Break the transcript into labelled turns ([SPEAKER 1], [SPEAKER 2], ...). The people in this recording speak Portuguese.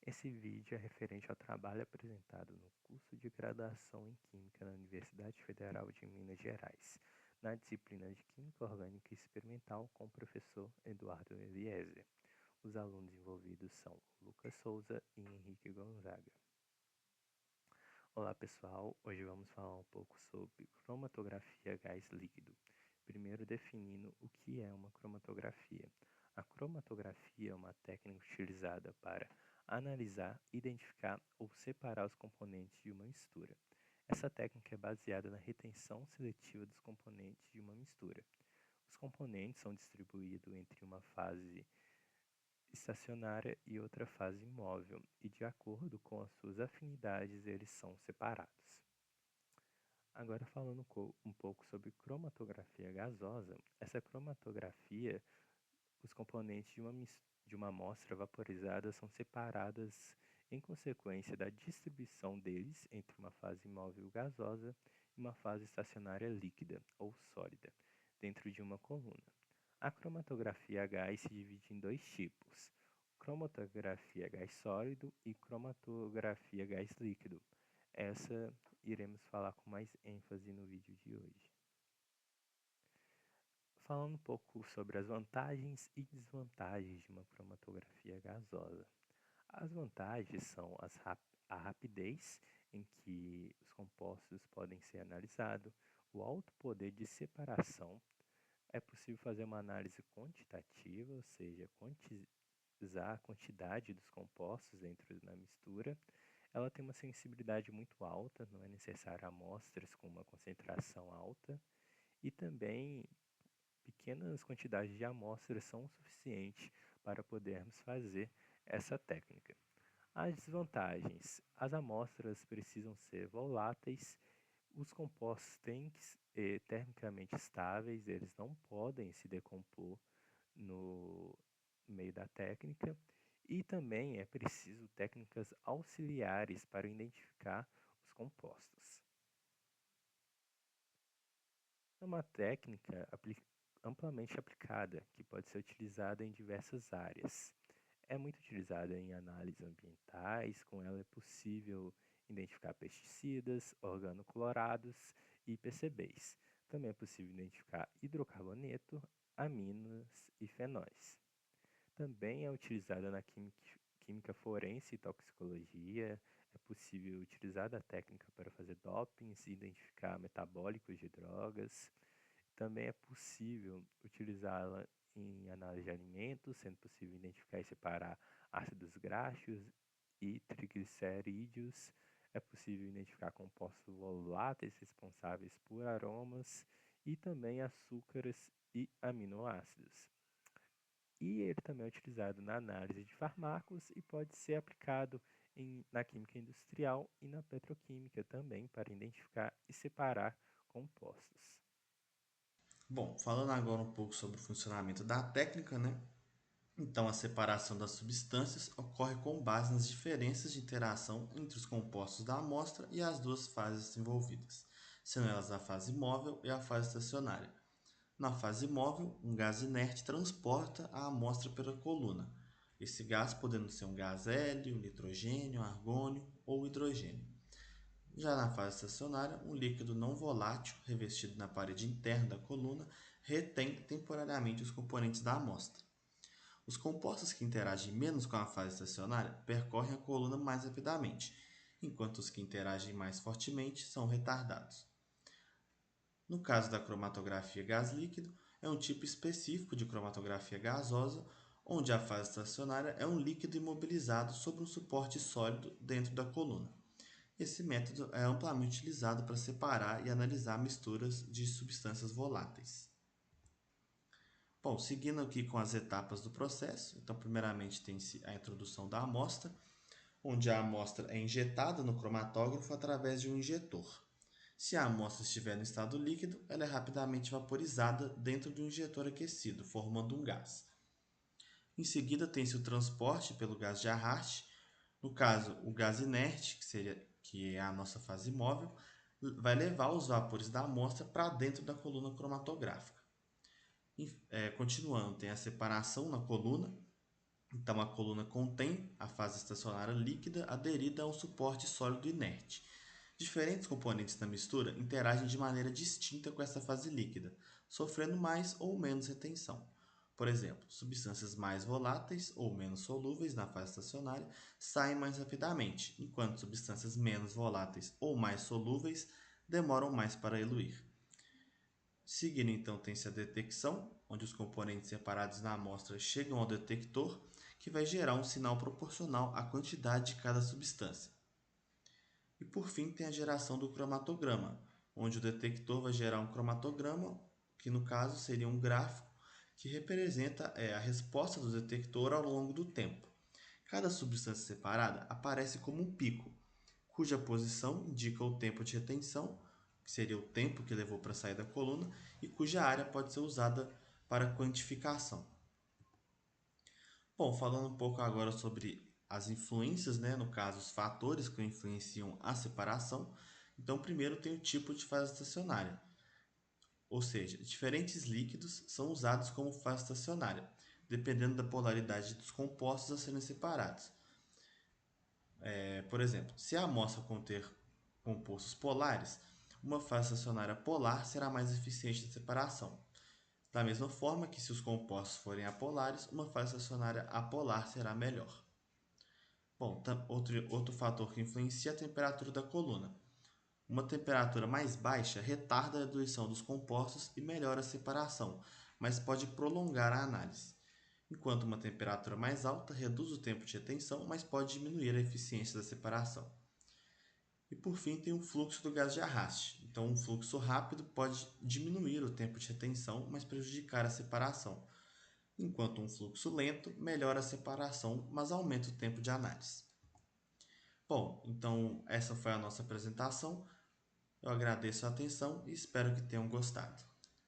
[SPEAKER 1] Esse vídeo é referente ao trabalho apresentado no curso de graduação em Química na Universidade Federal de Minas Gerais, na disciplina de Química Orgânica e Experimental com o professor Eduardo Eliezer. Os alunos envolvidos são Lucas Souza e Henrique Gonzaga. Olá pessoal, hoje vamos falar um pouco sobre cromatografia gás líquido. Primeiro definindo o que é uma cromatografia. A cromatografia é uma técnica utilizada para analisar, identificar ou separar os componentes de uma mistura. Essa técnica é baseada na retenção seletiva dos componentes de uma mistura. Os componentes são distribuídos entre uma fase estacionária e outra fase móvel, e de acordo com as suas afinidades eles são separados. Agora falando um pouco sobre cromatografia gasosa, essa cromatografia, os componentes de uma amostra vaporizada são separadas em consequência da distribuição deles entre uma fase móvel gasosa e uma fase estacionária líquida ou sólida, dentro de uma coluna. A cromatografia a gás se divide em dois tipos: cromatografia a gás sólido e cromatografia a gás líquido. Essa iremos falar com mais ênfase no vídeo de hoje. Falando um pouco sobre as vantagens e desvantagens de uma cromatografia gasosa. As vantagens são a rapidez em que os compostos podem ser analisados, o alto poder de separação, é possível fazer uma análise quantitativa, ou seja, quantizar a quantidade dos compostos dentro da mistura. Ela tem uma sensibilidade muito alta, não é necessário amostras com uma concentração alta, e também pequenas quantidades de amostras são suficientes para podermos fazer essa técnica. As desvantagens: as amostras precisam ser voláteis, os compostos têm que ser termicamente estáveis, eles não podem se decompor no meio da técnica, e também é preciso técnicas auxiliares para identificar os compostos. É uma técnica amplamente aplicada, que pode ser utilizada em diversas áreas. É muito utilizada em análises ambientais, com ela é possível identificar pesticidas, organoclorados e PCBs. Também é possível identificar hidrocarboneto, aminas e fenóis. Também é utilizada na química forense e toxicologia. É possível utilizar a técnica para fazer dopings e identificar metabólicos de drogas. Também é possível utilizá-la em análise de alimentos, sendo possível identificar e separar ácidos graxos e triglicerídeos. É possível identificar compostos voláteis responsáveis por aromas e também açúcares e aminoácidos. E ele também é utilizado na análise de fármacos e pode ser aplicado na química industrial e na petroquímica também para identificar e separar compostos.
[SPEAKER 2] Bom, falando agora um pouco sobre o funcionamento da técnica, né? Então, a separação das substâncias ocorre com base nas diferenças de interação entre os compostos da amostra e as duas fases envolvidas, sendo elas a fase móvel e a fase estacionária. Na fase móvel, um gás inerte transporta a amostra pela coluna. Esse gás podendo ser um gás hélio, nitrogênio, argônio ou hidrogênio. Já na fase estacionária, um líquido não volátil, revestido na parede interna da coluna, retém temporariamente os componentes da amostra. Os compostos que interagem menos com a fase estacionária percorrem a coluna mais rapidamente, enquanto os que interagem mais fortemente são retardados. No caso da cromatografia gás líquido, é um tipo específico de cromatografia gasosa, onde a fase estacionária é um líquido imobilizado sobre um suporte sólido dentro da coluna. Esse método é amplamente utilizado para separar e analisar misturas de substâncias voláteis. Bom, seguindo aqui com as etapas do processo, então primeiramente tem-se a introdução da amostra, onde a amostra é injetada no cromatógrafo através de um injetor. Se a amostra estiver no estado líquido, ela é rapidamente vaporizada dentro de um injetor aquecido, formando um gás. Em seguida, tem-se o transporte pelo gás de arraste. No caso, o gás inerte, que é a nossa fase móvel, vai levar os vapores da amostra para dentro da coluna cromatográfica. Continuando, tem a separação na coluna, Então, a coluna contém a fase estacionária líquida aderida a um suporte sólido inerte. Diferentes componentes da mistura interagem de maneira distinta com essa fase líquida, sofrendo mais ou menos retenção. Por exemplo, substâncias mais voláteis ou menos solúveis na fase estacionária saem mais rapidamente, enquanto substâncias menos voláteis ou mais solúveis demoram mais para eluir. Seguindo então tem-se a detecção, onde os componentes separados na amostra chegam ao detector, que vai gerar um sinal proporcional à quantidade de cada substância. E por fim tem a geração do cromatograma, onde o detector vai gerar um cromatograma, que no caso seria um gráfico que representa a resposta do detector ao longo do tempo. Cada substância separada aparece como um pico, cuja posição indica o tempo de retenção, que seria o tempo que levou para sair da coluna, e cuja área pode ser usada para quantificação. Bom, falando um pouco agora sobre as influências, né, no caso, os fatores que influenciam a separação. Então, primeiro tem o tipo de fase estacionária, ou seja, diferentes líquidos são usados como fase estacionária, dependendo da polaridade dos compostos a serem separados. Por exemplo, se a amostra conter compostos polares, uma fase estacionária polar será mais eficiente na separação. Da mesma forma que se os compostos forem apolares, uma fase estacionária apolar será melhor. Bom, outro fator que influencia é a temperatura da coluna. Uma temperatura mais baixa retarda a ebulição dos compostos e melhora a separação, mas pode prolongar a análise. Enquanto uma temperatura mais alta reduz o tempo de retenção, mas pode diminuir a eficiência da separação. E por fim tem o fluxo do gás de arraste. Então, um fluxo rápido pode diminuir o tempo de retenção, mas prejudicar a separação, enquanto um fluxo lento melhora a separação, mas aumenta o tempo de análise. Bom, então essa foi a nossa apresentação. Eu agradeço a atenção e espero que tenham gostado.